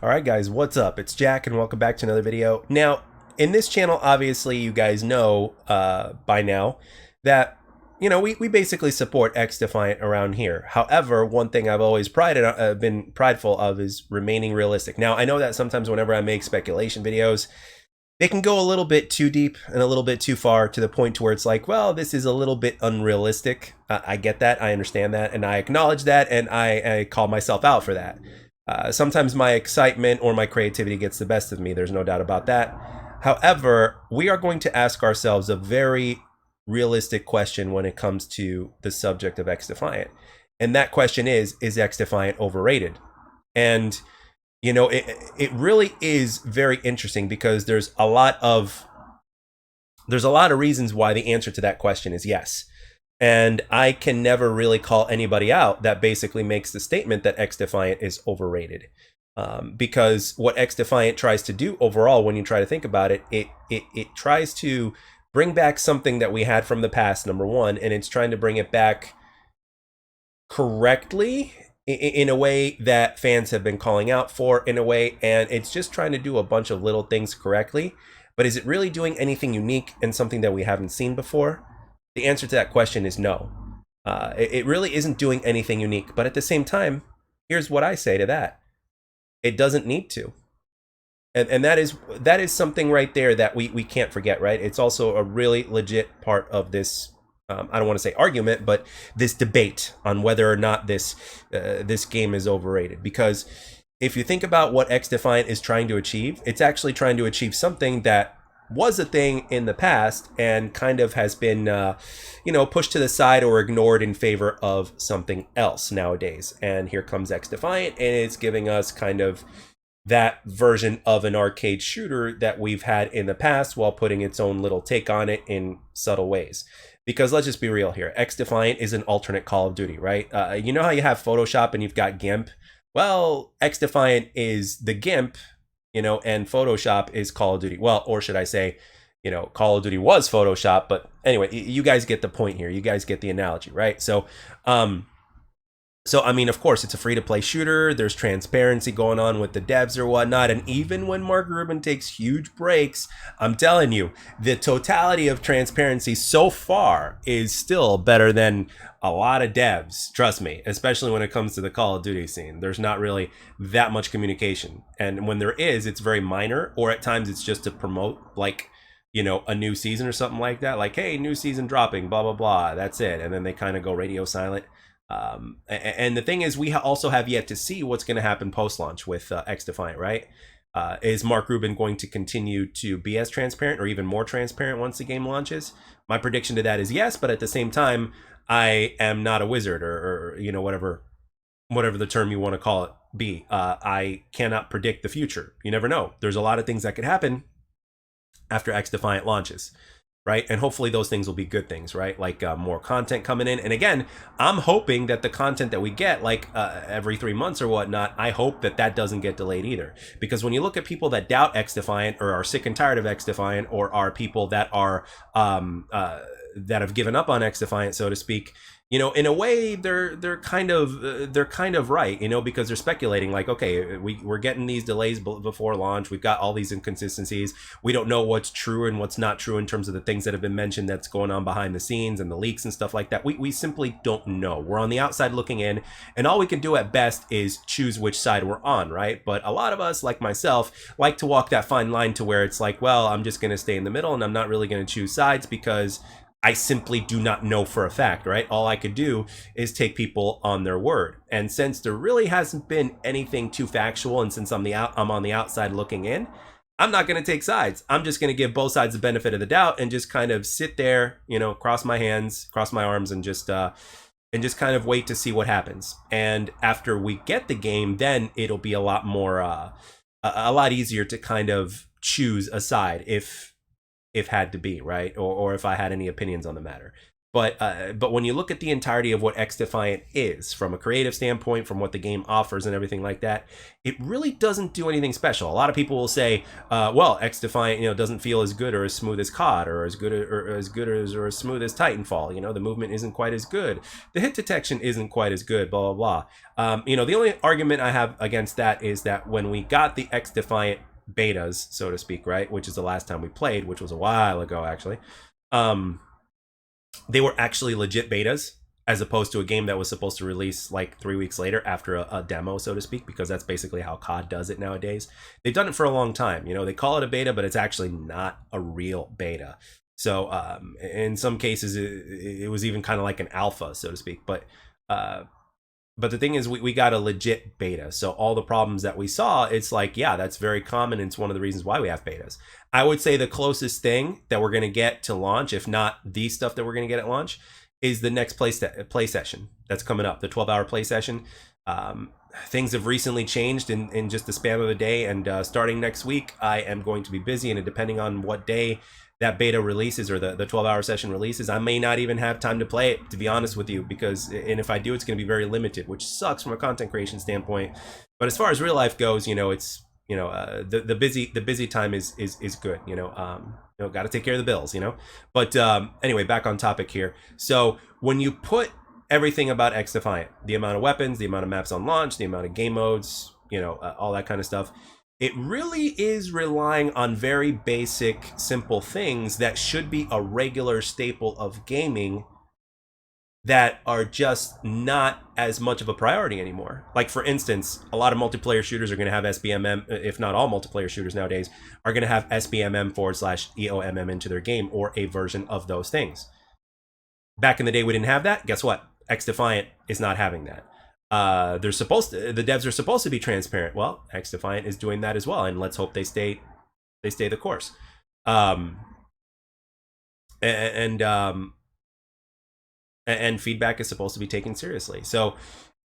Alright guys, what's up? It's Jack and welcome back to another video. Now, in this channel, obviously you guys know by now that, we basically support XDefiant around here. However, one thing I've always been prideful of is remaining realistic. Now, I know that sometimes whenever I make speculation videos, they can go a little bit too deep and a little bit too far to the point to where it's like, well, this is a little bit unrealistic. I get that, I understand that, and I acknowledge that, and I call myself out for that. Sometimes my excitement or my creativity gets the best of me. There's no doubt about that. However, we are going to ask ourselves a very realistic question when it comes to the subject of XDefiant. And that question is XDefiant overrated? And, it really is very interesting because there's a lot of reasons why the answer to that question is yes. And I can never really call anybody out that basically makes the statement that XDefiant is overrated. Because what XDefiant tries to do overall, when you try to think about it, it tries to bring back something that we had from the past, number one, and it's trying to bring it back correctly in a way that fans have been calling out for, in a way, and it's just trying to do a bunch of little things correctly. But is it really doing anything unique and something that we haven't seen before? The answer to that question is no. It really isn't doing anything unique. But at the same time, here's what I say to that. It doesn't need to. And that is something right there that we can't forget, right? It's also a really legit part of this, I don't want to say argument, but this debate on whether or not this game is overrated. Because if you think about what XDefiant is trying to achieve, it's actually trying to achieve something that was a thing in the past and kind of has been, pushed to the side or ignored in favor of something else nowadays. And here comes XDefiant, and it's giving us kind of that version of an arcade shooter that we've had in the past while putting its own little take on it in subtle ways. Because let's just be real here. XDefiant is an alternate Call of Duty, right? You know how you have Photoshop and you've got GIMP? Well, XDefiant is the GIMP, and Photoshop is Call of Duty. Well, or should I say, Call of Duty was Photoshop, but anyway, you guys get the point here. You guys get the analogy, right? So I mean, of course, it's a free-to-play shooter. There's transparency going on with the devs or whatnot. And even when Mark Rubin takes huge breaks, I'm telling you, the totality of transparency so far is still better than a lot of devs. Trust me, especially when it comes to the Call of Duty scene. There's not really that much communication. And when there is, it's very minor, or at times it's just to promote, like, a new season or something like that. Like, hey, new season dropping, blah, blah, blah. That's it. And then they kind of go radio silent. And the thing is, we also have yet to see what's going to happen post-launch with XDefiant, right? Is Mark Rubin going to continue to be as transparent or even more transparent once the game launches? My prediction to that is yes, but at the same time, I am not a wizard or whatever the term you want to call it be. I cannot predict the future. You never know. There's a lot of things that could happen after XDefiant launches. Right? And hopefully those things will be good things, right? Like more content coming in. And again, I'm hoping that the content that we get, like every 3 months or whatnot, I hope that doesn't get delayed either. Because when you look at people that doubt XDefiant or are sick and tired of XDefiant or are people that are that have given up on XDefiant, so to speak, in a way, they're kind of right, because they're speculating like, okay, we're getting these delays before launch. We've got all these inconsistencies. We don't know what's true and what's not true in terms of the things that have been mentioned that's going on behind the scenes and the leaks and stuff like that. We simply don't know. We're on the outside looking in, and all we can do at best is choose which side we're on, right? But a lot of us, like myself, like to walk that fine line to where it's like, well, I'm just going to stay in the middle and I'm not really going to choose sides because I simply do not know for a fact, right? All I could do is take people on their word. And since there really hasn't been anything too factual, and since I'm on the outside looking in, I'm not going to take sides. I'm just going to give both sides the benefit of the doubt and just kind of sit there, cross my hands, cross my arms, and just kind of wait to see what happens. And after we get the game, then it'll be a lot more, a lot easier to kind of choose a side if had to be, right? Or if I had any opinions on the matter. But when you look at the entirety of what XDefiant is, from a creative standpoint, from what the game offers and everything like that, it really doesn't do anything special. A lot of people will say, "Well, XDefiant, doesn't feel as good or as smooth as COD, or as good or as smooth as Titanfall. The movement isn't quite as good. The hit detection isn't quite as good. Blah blah blah." The only argument I have against that is that when we got the XDefiant betas, so to speak, right, which is the last time we played, which was a while ago actually. They were actually legit betas, as opposed to a game that was supposed to release like 3 weeks later after a demo, so to speak, because that's basically how COD does it nowadays. They've done it for a long time. They call it a beta, but it's actually not a real beta. So in some cases, it was even kind of like an alpha, so to speak. But the thing is, we got a legit beta. So all the problems that we saw, it's like, yeah, that's very common. It's one of the reasons why we have betas. I would say the closest thing that we're going to get to launch, if not the stuff that we're going to get at launch, is the next play session that's coming up, the 12-hour play session. Things have recently changed in just the span of the day. And starting next week, I am going to be busy. And depending on what day that beta releases, or the 12-hour session releases, I may not even have time to play it, to be honest with you, and if I do, it's going to be very limited, which sucks from a content creation standpoint. But as far as real life goes, it's the busy time is good. Got to take care of the bills. But anyway, back on topic here. So when you put everything about XDefiant, the amount of weapons, the amount of maps on launch, the amount of game modes, all that kind of stuff, it really is relying on very basic, simple things that should be a regular staple of gaming that are just not as much of a priority anymore. Like, for instance, a lot of multiplayer shooters are going to have SBMM, if not all multiplayer shooters nowadays, are going to have SBMM/EOMM into their game, or a version of those things. Back in the day, we didn't have that. Guess what? XDefiant is not having that. The devs are supposed to be transparent. Well, XDefiant is doing that as well, and let's hope they stay the course. And feedback is supposed to be taken seriously. So,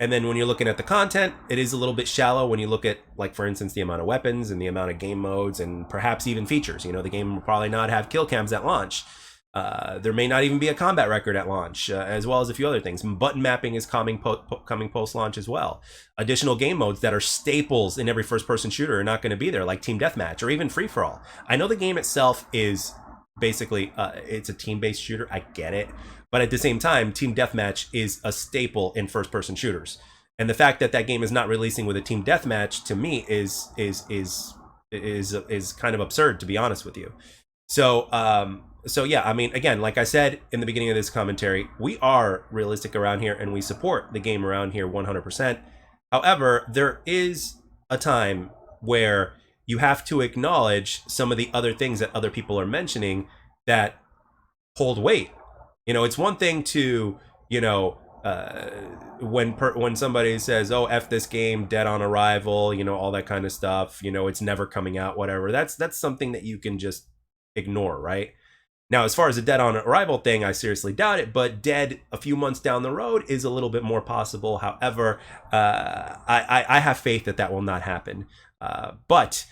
and then when you're looking at the content, it is a little bit shallow when you look at, like, for instance, the amount of weapons and the amount of game modes and perhaps even features. The game will probably not have kill cams at launch. There may not even be a combat record at launch, as well as a few other things. Button mapping is coming post-launch as well. Additional game modes that are staples in every first-person shooter are not going to be there, like Team Deathmatch or even Free-for-All. I know the game itself is basically, it's a team-based shooter. I get it. But at the same time, Team Deathmatch is a staple in first-person shooters. And the fact that that game is not releasing with a Team Deathmatch, to me, is kind of absurd, to be honest with you. So yeah, I mean, again, like I said in the beginning of this commentary, we are realistic around here and we support the game around here 100%. However, there is a time where you have to acknowledge some of the other things that other people are mentioning that hold weight. It's one thing to, when somebody says, "Oh, F this game, dead on arrival," all that kind of stuff, it's never coming out, whatever. That's something that you can just ignore, right? Now, as far as the dead on arrival thing, I seriously doubt it, but dead a few months down the road is a little bit more possible. However, I have faith that will not happen. But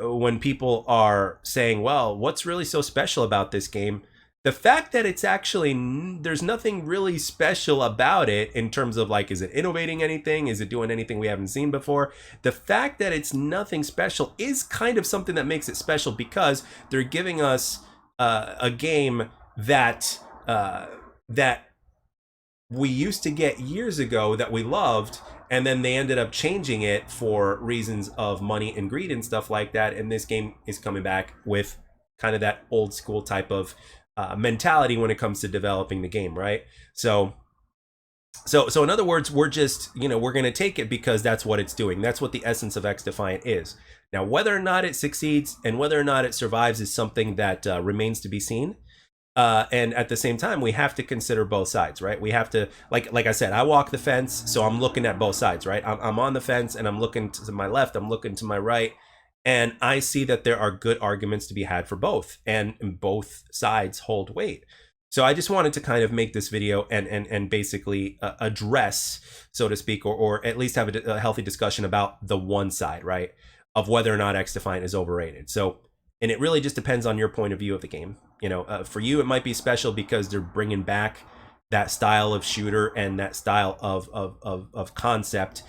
when people are saying, well, what's really so special about this game? The fact that it's actually, there's nothing really special about it in terms of, like, is it innovating anything? Is it doing anything we haven't seen before? The fact that it's nothing special is kind of something that makes it special, because they're giving us a game that we used to get years ago that we loved, and then they ended up changing it for reasons of money and greed and stuff like that. And this game is coming back with kind of that old school type of mentality when it comes to developing the game, right? So in other words, we're just, we're going to take it because that's what it's doing. That's what the essence of XDefiant is. Now, whether or not it succeeds and whether or not it survives is something that remains to be seen. And at the same time, we have to consider both sides, right? We have to, like I said, I walk the fence, so I'm looking at both sides, right? I'm on the fence and I'm looking to my left, I'm looking to my right, and I see that there are good arguments to be had for both, and both sides hold weight. So I just wanted to kind of make this video and basically address, so to speak, or at least have a healthy discussion about the one side, right, of whether or not XDefiant is overrated. So, and it really just depends on your point of view of the game. For you, it might be special because they're bringing back that style of shooter and that style of concept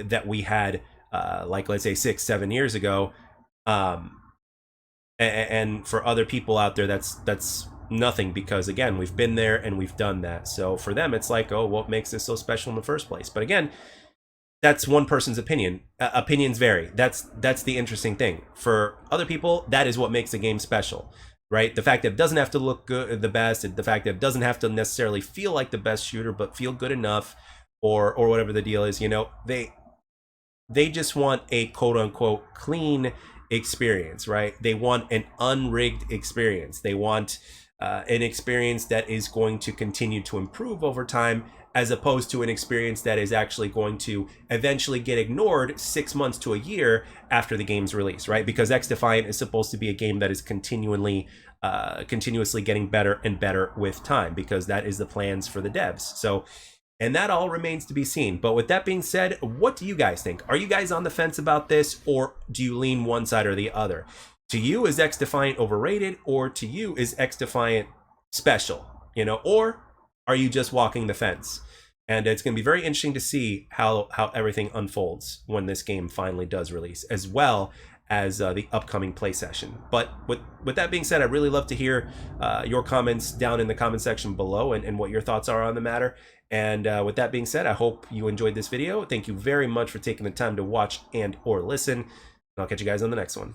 that we had, like, let's say 6-7 years ago. Um, and for other people out there, that's nothing, because again, we've been there and we've done that. So for them, it's like, oh, what makes this so special in the first place? But again, that's one person's opinion. Opinions vary. That's the interesting thing. For other people, that is what makes a game special, right? The fact that it doesn't have to look good, the best, the fact that it doesn't have to necessarily feel like the best shooter, but feel good enough, or whatever the deal is. They just want a quote unquote clean experience, right? They want an unrigged experience. They want an experience that is going to continue to improve over time, as opposed to an experience that is actually going to eventually get ignored 6 months to a year after the game's release, right? Because XDefiant is supposed to be a game that is continuously getting better and better with time, because that is the plans for the devs. So, and that all remains to be seen. But with that being said, what do you guys think? Are you guys on the fence about this, or do you lean one side or the other? To you, is XDefiant overrated, or to you, is XDefiant special? Or are you just walking the fence? And it's going to be very interesting to see how everything unfolds when this game finally does release, as well as the upcoming play session. But with that being said, I'd really love to hear your comments down in the comment section below, and what your thoughts are on the matter. And with that being said, I hope you enjoyed this video. Thank you very much for taking the time to watch and or listen. And I'll catch you guys on the next one.